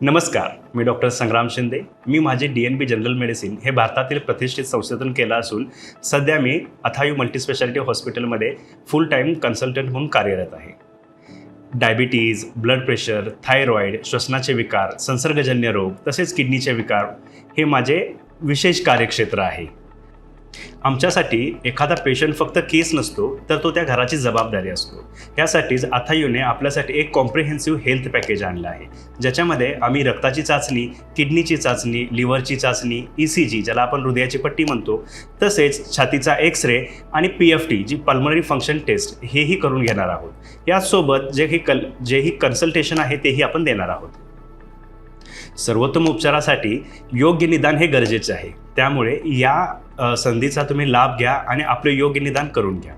नमस्कार, मी डॉक्टर संग्राम शिंदे. मी माझे DNB general medicine हे भारतातील प्रतिष्ठित संशोधन केलं असून सध्या मी अथायू मल्टीस्पेशालिटी हॉस्पिटलमध्ये फुल टाईम कन्सल्टंट म्हणून कार्यरत आहे. डायबिटीज, ब्लड प्रेशर, थायरॉईड, श्वसनाचे विकार, संसर्गजन्य रोग तसेच किडनीचे विकार हे माझे विशेष कार्यक्षेत्र आहे. आमच्यासाठी एखादा पेशंट फक्त केस नसतो, तर तो त्या घराची जबाबदारी असतो. यासाठीच अथायूने आपल्यासाठी एक कॉम्प्रिहेन्सिव्ह हेल्थ पॅकेज आणलं आहे, ज्याच्यामध्ये आम्ही रक्ताची चाचणी, किडनीची चाचणी, लिव्हरची चाचणी, ECG ज्याला आपण हृदयाची पट्टी म्हणतो, तसेच छातीचा एक्स-रे आणि PFT जी पल्मनरी फंक्शन टेस्ट हेही करून घेणार आहोत. यासोबत जेही कन्सल्टेशन आहे तेही आपण देणार आहोत. सर्वोत्तम उपचारासाठी योग्य निदान हे गरजेचे आहे. त्यामुळे या संधीचा तुम्ही लाभ घ्या आणि आपले योग्य निदान करून घ्या.